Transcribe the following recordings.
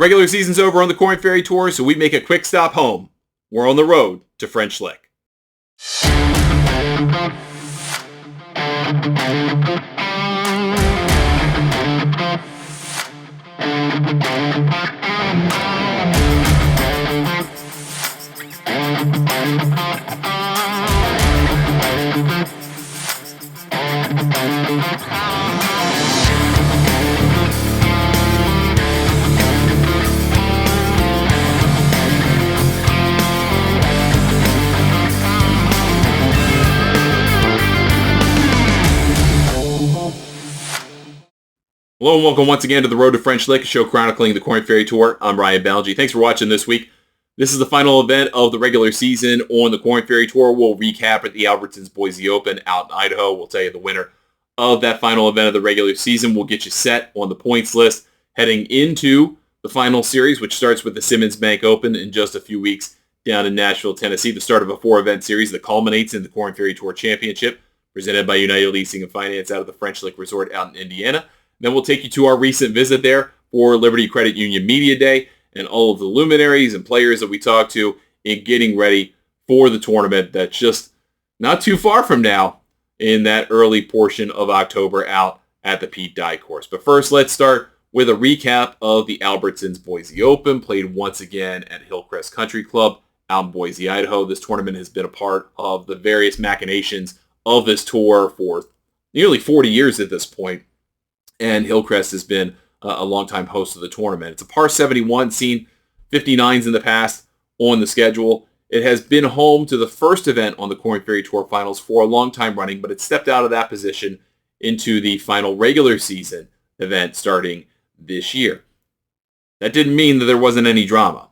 regular season's over on the Corn Ferry Tour, so we make a quick stop home. We're on the road to French Lick. Hello and welcome once again to the Road to French Lick, a show chronicling the Corn Ferry Tour. I'm Ryan Balgi. Thanks for watching this week. This is the final event of the regular season on the Corn Ferry Tour. We'll recap at the Albertsons Boise Open out in Idaho. We'll tell you the winner of that final event of the regular season. We'll get you set on the points list heading into the final series, which starts with the Simmons Bank Open in just a few weeks down in Nashville, Tennessee, the start of a 4-event series that culminates in the Corn Ferry Tour Championship, presented by United Leasing and Finance out of the French Lick Resort out in Indiana. Then we'll take you to our recent visit there for Liberty Credit Union Media Day and all of the luminaries and players that we talked to in getting ready for the tournament that's just not too far from now in that early portion of October out at the Pete Dye course. But first, let's start with a recap of the Albertsons Boise Open, played once again at Hillcrest Country Club out in Boise, Idaho. This tournament has been a part of the various machinations of this tour for nearly 40 years at this point. And Hillcrest has been a longtime host of the tournament. It's a par 71, seen 59s in the past on the schedule. It has been home to the first event on the Corn Ferry Tour Finals for a long time running, but it stepped out of that position into the final regular season event starting this year. That didn't mean that there wasn't any drama.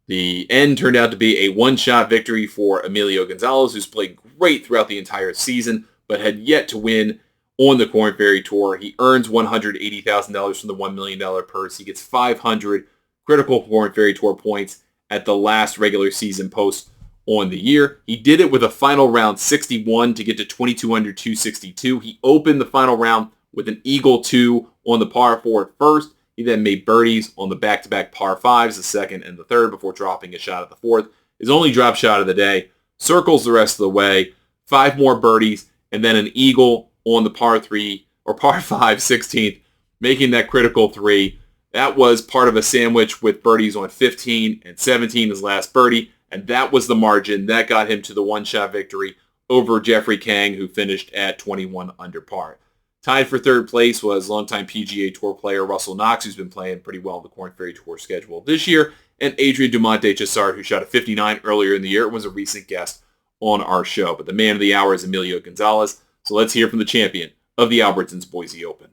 The end turned out to be a one-shot victory for Emilio Gonzalez, who's played great throughout the entire season, but had yet to win on the Corn Ferry Tour. He earns $180,000 from the $1 million purse. He gets 500 critical Corn Ferry Tour points at the last regular season post on the year. He did it with a final round 61 to get to 22 under 262. He opened the final round with an eagle 2 on the par 4 at first. He then made birdies on the back-to-back par 5s, the second and the third, before dropping a shot at the fourth. His only drop shot of the day, circles the rest of the way, 5 more birdies, and then an eagle on the par 3 or par 5 16th, making that critical 3. That was part of a sandwich with birdies on 15 and 17, his last birdie, and that was the margin that got him to the one-shot victory over Jeffrey Kang, who finished at 21 under par. Tied for third place was longtime PGA Tour player Russell Knox, who's been playing pretty well in the Corn Ferry Tour schedule this year, and Adrian Dumonte-Chassard, who shot a 59 earlier in the year and was a recent guest on our show. But the man of the hour is Emilio Gonzalez. So let's hear from the champion of the Albertsons Boise Open.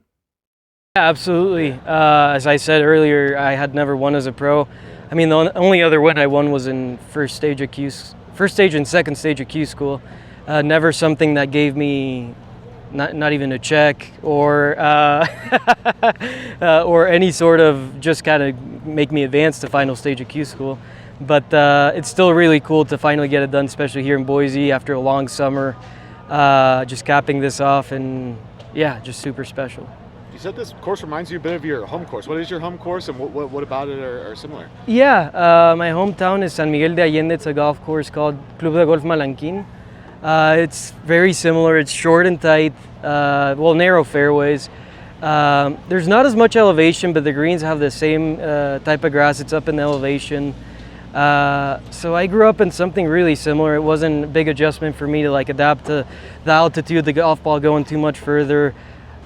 Yeah, absolutely. As I said earlier, I had never won as a pro. I mean, the only other win I won was in first stage and second stage of Q school. Never something that gave me not even a check or or any sort of just kind of make me advance to final stage of Q school. But it's still really cool to finally get it done, especially here in Boise after a long summer. Just capping this off, and yeah, just super special. You said this course reminds you a bit of your home course. What is your home course, and what about it are similar? Yeah, my hometown is San Miguel de Allende. It's a golf course called Club de Golf Malanquin. It's very similar. It's short and tight, narrow fairways. There's not as much elevation, but the greens have the same type of grass. It's up in elevation. So I grew up in something really similar. It wasn't a big adjustment for me to adapt to the altitude, the golf ball going too much further.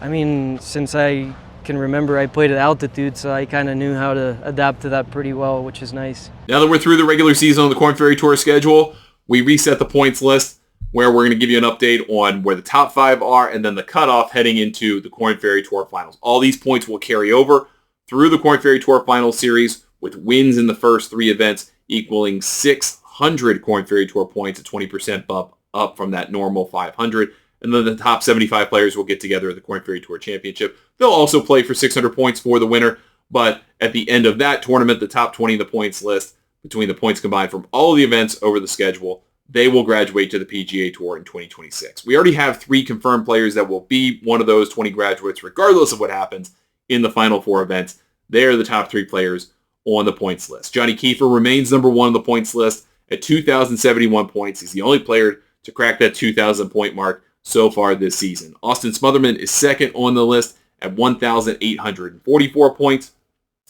I mean, since I can remember, I played at altitude, so I kind of knew how to adapt to that pretty well, which is nice. Now that we're through the regular season on the Corn Ferry Tour schedule, we reset the points list, where we're going to give you an update on where the top 5 are and then the cutoff heading into the Corn Ferry Tour Finals. All these points will carry over through the Corn Ferry Tour Finals series, with wins in the first 3 events equaling 600 Corn Ferry Tour points, a 20% bump up from that normal 500. And then the top 75 players will get together at the Corn Ferry Tour Championship. They'll also play for 600 points for the winner, but at the end of that tournament, the top 20 in the points list, between the points combined from all of the events over the schedule, they will graduate to the PGA Tour in 2026. We already have 3 confirmed players that will be one of those 20 graduates, regardless of what happens in the final 4 events. They are the top 3 players on the points list. Johnny Kiefer remains number one on the points list at 2,071 points. He's the only player to crack that 2,000 point mark so far this season. Austin Smotherman is second on the list at 1,844 points.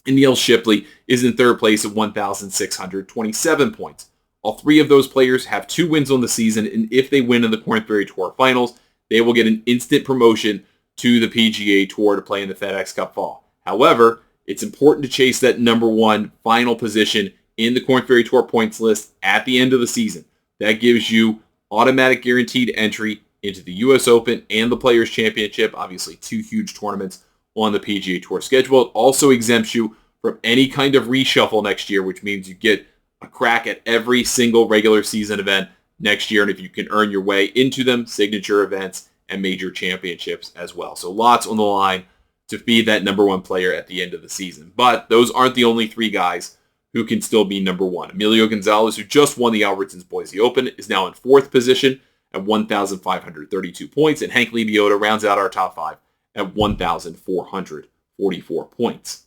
And Neil Shipley is in third place at 1,627 points. All three of those players have 2 wins on the season, and if they win in the Korn Ferry Tour Finals, they will get an instant promotion to the PGA Tour to play in the FedEx Cup Fall. However, it's important to chase that number one final position in the Korn Ferry Tour points list at the end of the season. That gives you automatic guaranteed entry into the U.S. Open and the Players' Championship, obviously 2 huge tournaments on the PGA Tour schedule. It also exempts you from any kind of reshuffle next year, which means you get a crack at every single regular season event next year, and if you can earn your way into them, signature events and major championships as well. So lots on the line to be that number one player at the end of the season. But those aren't the only 3 guys who can still be number one. Emilio Gonzalez, who just won the Albertsons Boise Open, is now in 4th position at 1,532 points, and Hank Lebioda rounds out our top 5 at 1,444 points.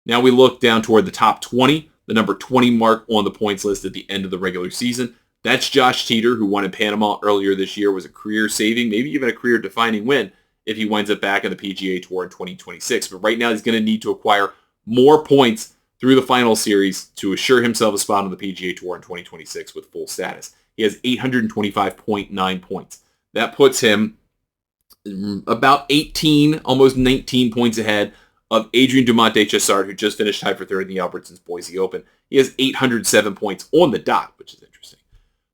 Now we look down toward the top 20, the number 20 mark on the points list at the end of the regular season. That's Josh Teeter, who won in Panama earlier this year, was a career-saving, maybe even a career-defining win if he winds up back on the PGA Tour in 2026. But right now he's going to need to acquire more points through the final series to assure himself a spot on the PGA Tour in 2026 with full status. He has 825.9 points. That puts him about 18, almost 19 points ahead of Adrian Dumonte Chessard, who just finished tied for third in the Albertsons Boise Open. He has 807 points on the dot, which is interesting.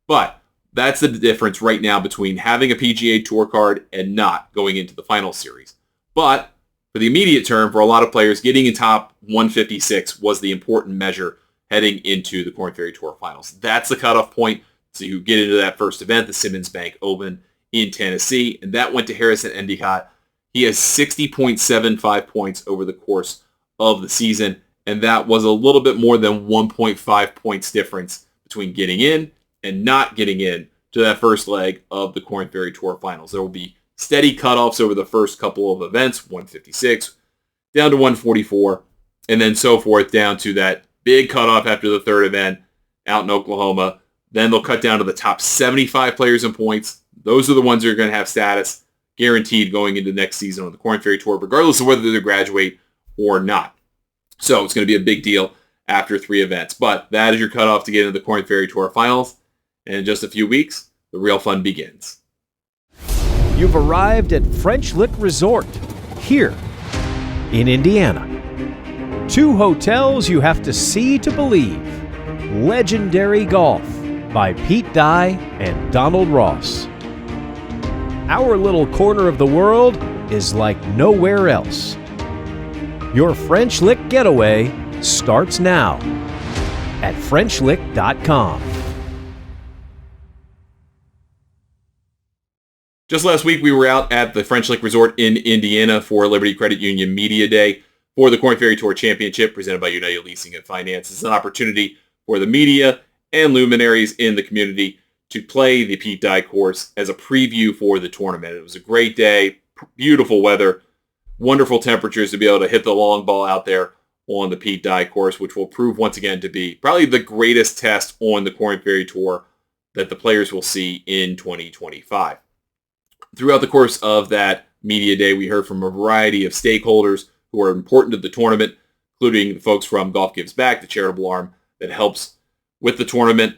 But that's the difference right now between having a PGA Tour card and not going into the final series. But for the immediate term, for a lot of players, getting in top 156 was the important measure heading into the Korn Ferry Tour Finals. That's the cutoff point. So you get into that first event, the Simmons Bank Open in Tennessee, and that went to Harrison Endicott. He has 60.75 points over the course of the season, and that was a little bit more than 1.5 points difference between getting in and not getting in to that first leg of the Korn Ferry Tour Finals. There will be steady cutoffs over the first couple of events, 156 down to 144, and then so forth down to that big cutoff after the third event out in Oklahoma. Then they'll cut down to the top 75 players in points. Those are the ones that are going to have status guaranteed going into next season on the Korn Ferry Tour, regardless of whether they graduate or not. So it's going to be a big deal after 3 events. But that is your cutoff to get into the Korn Ferry Tour Finals. And in just a few weeks, the real fun begins. You've arrived at French Lick Resort, here in Indiana. 2 hotels you have to see to believe. Legendary Golf by Pete Dye and Donald Ross. Our little corner of the world is like nowhere else. Your French Lick getaway starts now at FrenchLick.com. Just last week, we were out at the French Lick Resort in Indiana for Liberty Credit Union Media Day for the Korn Ferry Tour Championship presented by United Leasing and Finance. It's an opportunity for the media and luminaries in the community to play the Pete Dye course as a preview for the tournament. It was a great day, beautiful weather, wonderful temperatures to be able to hit the long ball out there on the Pete Dye course, which will prove once again to be probably the greatest test on the Korn Ferry Tour that the players will see in 2025. Throughout the course of that media day, we heard from a variety of stakeholders who are important to the tournament, including the folks from Golf Gives Back, the charitable arm that helps with the tournament,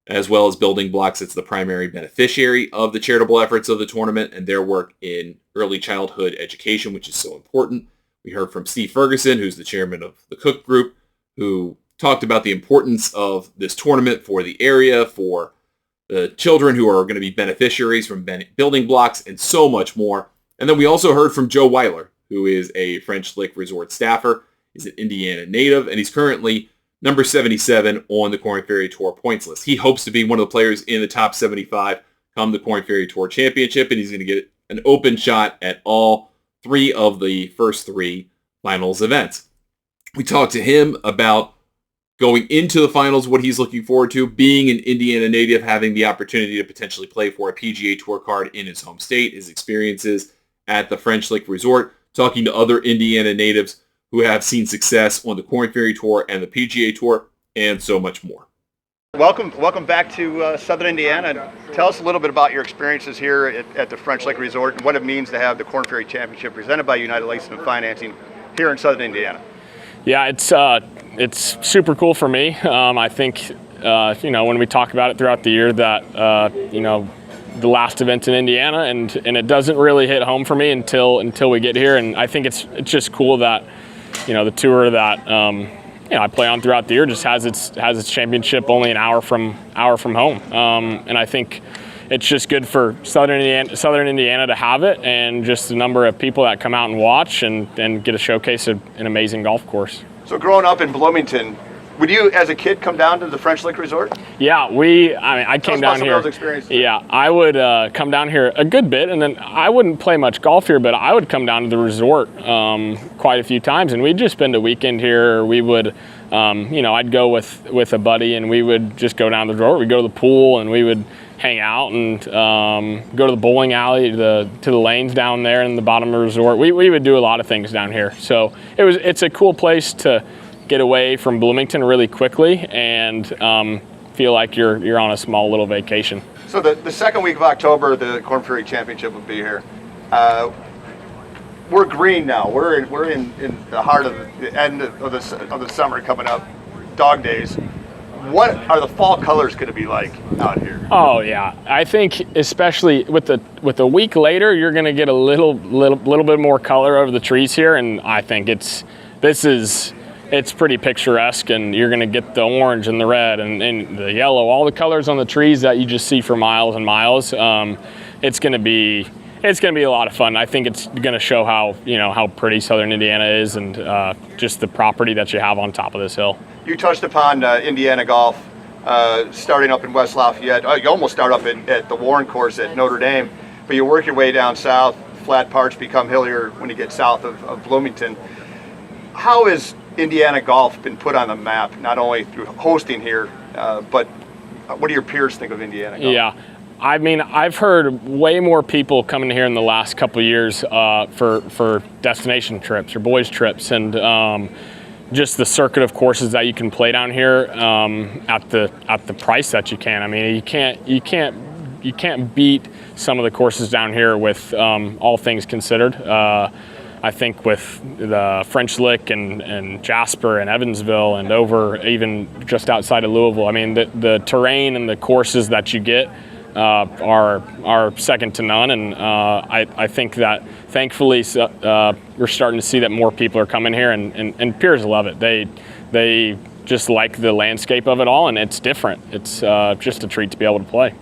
as well as Building Blocks. It's the primary beneficiary of the charitable efforts of the tournament and their work in early childhood education, which is so important. We heard from Steve Ferguson, who's the chairman of the Cook Group, who talked about the importance of this tournament for the area, for the children who are going to be beneficiaries from Building Blocks, and so much more. And then we also heard from Joe Weiler, who is a French Lick Resort staffer. He's an Indiana native, and he's currently number 77 on the Korn Ferry Tour points list. He hopes to be one of the players in the top 75 come the Korn Ferry Tour Championship, and he's going to get an open shot at all 3 of the first 3 finals events. We talked to him about going into the finals, what he's looking forward to, being an Indiana native, having the opportunity to potentially play for a PGA Tour card in his home state, his experiences at the French Lick Resort, talking to other Indiana natives who have seen success on the Korn Ferry Tour and the PGA Tour, and so much more. Welcome back to Southern Indiana. Tell us a little bit about your experiences here at the French Lake Resort and what it means to have the Korn Ferry Championship presented by United Leasing and Financing here in Southern Indiana. Yeah, it's super cool for me. I think when we talk about it throughout the year that the last event's in Indiana, and it doesn't really hit home for me until we get here. And I think it's just cool that the tour that I play on throughout the year just has its championship only an hour from home. And I think it's just good for Southern Indiana to have it, and just the number of people that come out and watch and get to showcase an amazing golf course. So growing up in Bloomington, would you, as a kid, come down to the French Lake Resort? Yeah, I came down here. Yeah, I would come down here a good bit, and then I wouldn't play much golf here, but I would come down to the resort quite a few times, and we'd just spend a weekend here. Or we would, I'd go with a buddy, and we would just go down to the resort. We'd go to the pool, and we would hang out and go to the bowling alley, to the lanes down there in the bottom of the resort. We would do a lot of things down here. So it's a cool place to get away from Bloomington really quickly and feel like you're on a small little vacation. So the second week of October, the Korn Ferry Championship will be here. We're green now. We're in the heart of the end of the summer coming up, dog days. What are the fall colors going to be like out here? Oh yeah, I think especially with a week later, you're going to get a little bit more color over the trees here, and I think it's pretty picturesque, and you're going to get the orange and the red and the yellow, all the colors on the trees that you just see for miles and miles. It's going to be a lot of fun. I think it's going to show how pretty Southern Indiana is, and just the property that you have on top of this hill. You touched upon Indiana golf, starting up in West Lafayette. You almost start up at the Warren course at Notre Dame, but you work your way down south. Flat parts become hillier when you get south of Bloomington. How has Indiana golf been put on the map, not only through hosting here, but what do your peers think of Indiana golf? Yeah, I mean, I've heard way more people coming here in the last couple of years for destination trips or boys trips, and just the circuit of courses that you can play down here at the price that you can. I mean, you can't beat some of the courses down here with all things considered. I think with the French Lick and Jasper and Evansville and over even just outside of Louisville, I mean, the terrain and the courses that you get are second to none, and I think that thankfully we're starting to see that more people are coming here, and peers love it. They just like the landscape of it all, and it's different. It's just a treat to be able to play.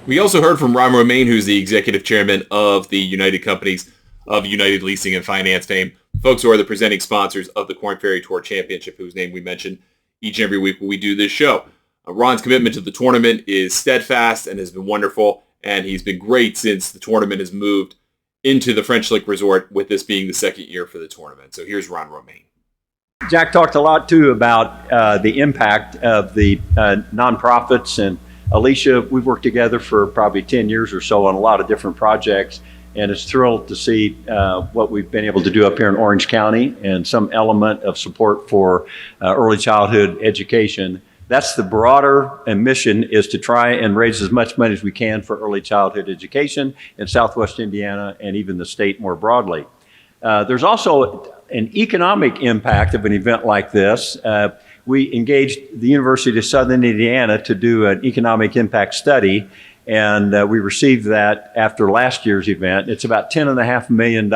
We also heard from Ron Romaine, who's the executive chairman of the United Companies of United Leasing and Finance fame, folks who are the presenting sponsors of the Korn Ferry Tour Championship, whose name we mention each and every week when we do this show. Ron's commitment to the tournament is steadfast and has been wonderful, and he's been great since the tournament has moved into the French Lick Resort, with this being the second year for the tournament. So here's Ron Romaine. Jack talked a lot, too, about the impact of the nonprofits. And Alicia, we've worked together for probably 10 years or so on a lot of different projects, and it's thrilled to see what we've been able to do up here in Orange County and some element of support for early childhood education. That's the broader mission, is to try and raise as much money as we can for early childhood education in Southwest Indiana and even the state more broadly. There's also an economic impact of an event like this. We engaged the University of Southern Indiana to do an economic impact study, and we received that after last year's event. It's about $10.5 million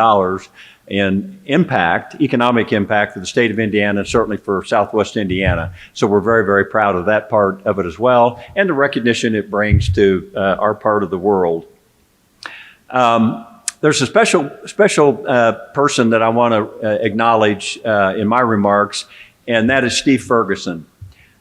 in economic impact for the state of Indiana, and certainly for Southwest Indiana. So we're very, very proud of that part of it as well, and the recognition it brings to our part of the world. There's a special person that I want to acknowledge in my remarks, and that is Steve Ferguson.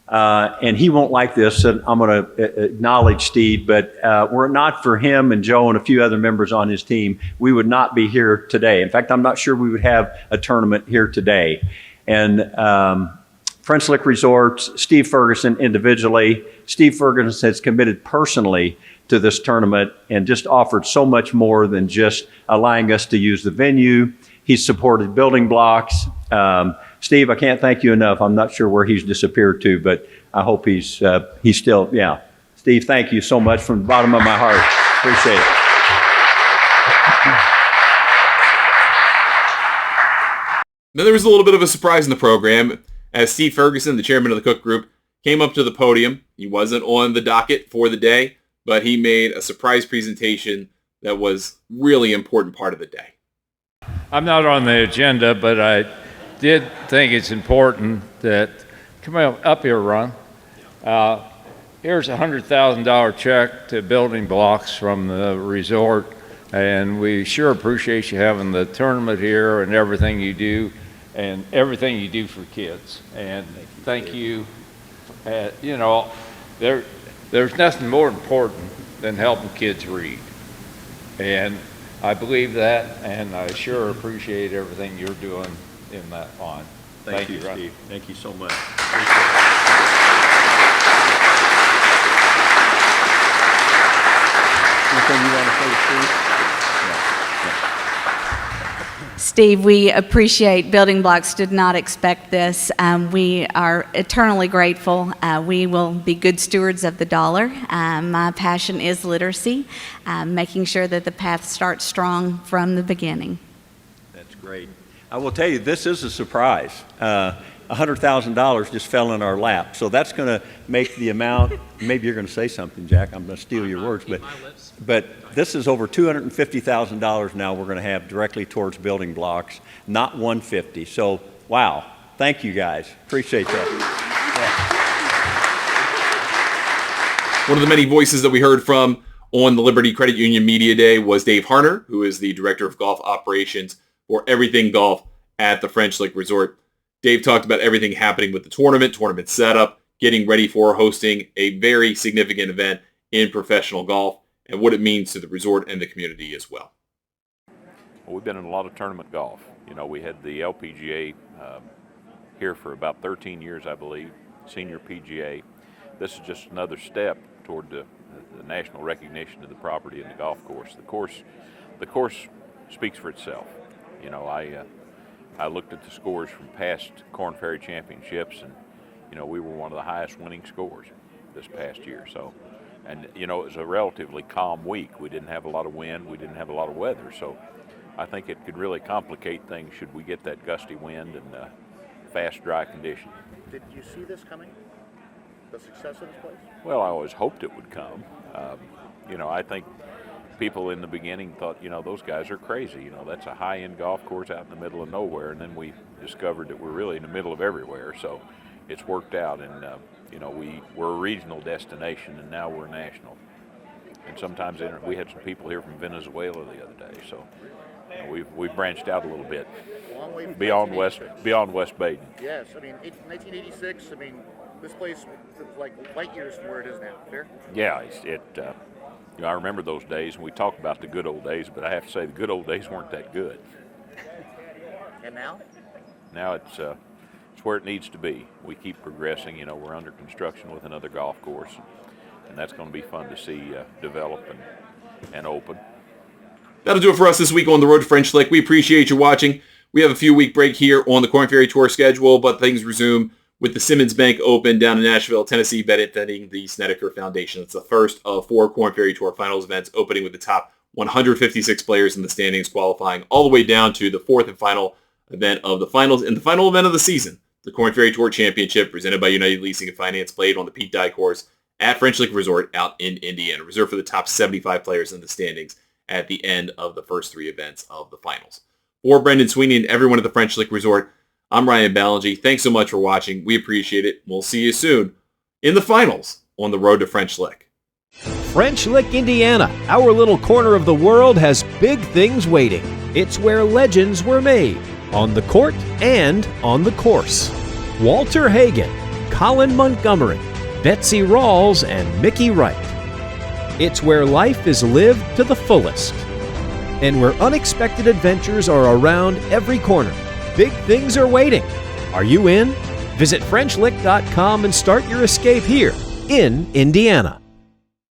And he won't like this, and I'm going to acknowledge Steve, but were it not for him and Joe and a few other members on his team, we would not be here today. In fact, I'm not sure we would have a tournament here today. And French Lick Resorts, Steve Ferguson individually. Steve Ferguson has committed personally to this tournament and just offered so much more than just allowing us to use the venue He's supported Building Blocks. Steve, I can't thank you enough. I'm not sure where he's disappeared to, but I hope he's still, yeah. Steve, thank you so much from the bottom of my heart. Appreciate it. Now, there was a little bit of a surprise in the program as Steve Ferguson, the chairman of the Cook Group, came up to the podium. He wasn't on the docket for the day, but he made a surprise presentation that was really important part of the day. I'm not on the agenda, but I did think it's important that, come up here, Ron. Here's a $100,000 check to Building Blocks from the resort, and we sure appreciate you having the tournament here and everything you do, and everything you do for kids. And thank you. You know, there's nothing more important than helping kids read. And I believe that, and I sure appreciate everything you're doing in that line. Thank you, Ron. Steve. Thank you so much. Anything you want to say, Steve? Steve, we appreciate Building Blocks did not expect this. We are eternally grateful. We will be good stewards of the dollar. My passion is literacy, making sure that the path starts strong from the beginning. That's great. I will tell you, this is a surprise. $100,000 just fell in our lap. So that's going to make the amount, maybe you're going to say something, Jack. I'm going to steal your words. But this is over $250,000 now we're going to have directly towards Building Blocks, not $150,000. So, wow. Thank you, guys. Appreciate that. Yeah. One of the many voices that we heard from on the Liberty Credit Union Media Day was Dave Harner, who is the Director of Golf Operations for everything golf at the French Lick Resort. Dave talked about everything happening with the tournament setup, getting ready for hosting a very significant event in professional golf, and what it means to the resort and the community as well. Well, we've been in a lot of tournament golf. You know, we had the LPGA here for about 13 years, I believe, senior PGA. This is just another step toward the national recognition of the property and the golf course. The course speaks for itself. You know, I looked at the scores from past Korn Ferry Championships, and, you know, we were one of the highest winning scores this past year. So, and, you know, it was a relatively calm week. We didn't have a lot of wind. We didn't have a lot of weather. So I think it could really complicate things should we get that gusty wind and fast, dry conditions. Did you see this coming? The success of this place? Well, I always hoped it would come. You know, I think people in the beginning thought, you know, those guys are crazy. You know, that's a high-end golf course out in the middle of nowhere. And then we discovered that we're really in the middle of everywhere. So it's worked out. And, you know, we're a regional destination, and now we're national. And sometimes we had some people here from Venezuela the other day. So you know, we've branched out a little bit beyond West Baden. Yes, I mean, 1986. I mean, this place is like light years from where it is now. Fair? Yeah, you know, I remember those days, and we talk about the good old days, but I have to say the good old days weren't that good. And now? Now it's where it needs to be. We keep progressing. You know, we're under construction with another golf course, and that's going to be fun to see develop and open. That'll do it for us this week on the road to French Lick. We appreciate you watching. We have a few week break here on the Korn Ferry Tour schedule, but things resume with the Simmons Bank Open down in Nashville, Tennessee, benefiting the Snedeker Foundation. It's the first of 4 Korn Ferry Tour Finals events, opening with the top 156 players in the standings, qualifying all the way down to the 4th and final event of the finals and the final event of the season, the Korn Ferry Tour Championship, presented by United Leasing and Finance, played on the Pete Dye course at French Lick Resort out in Indiana, reserved for the top 75 players in the standings at the end of the first 3 events of the finals. For Brendan Sweeney and everyone at the French Lick Resort, I'm Ryan Ballingy. Thanks so much for watching. We appreciate it. We'll see you soon in the finals on the road to French Lick. French Lick, Indiana, our little corner of the world, has big things waiting. It's where legends were made, on the court and on the course. Walter Hagen, Colin Montgomery, Betsy Rawls, and Mickey Wright. It's where life is lived to the fullest, and where unexpected adventures are around every corner. Big things are waiting. Are you in? Visit FrenchLick.com and start your escape here in Indiana.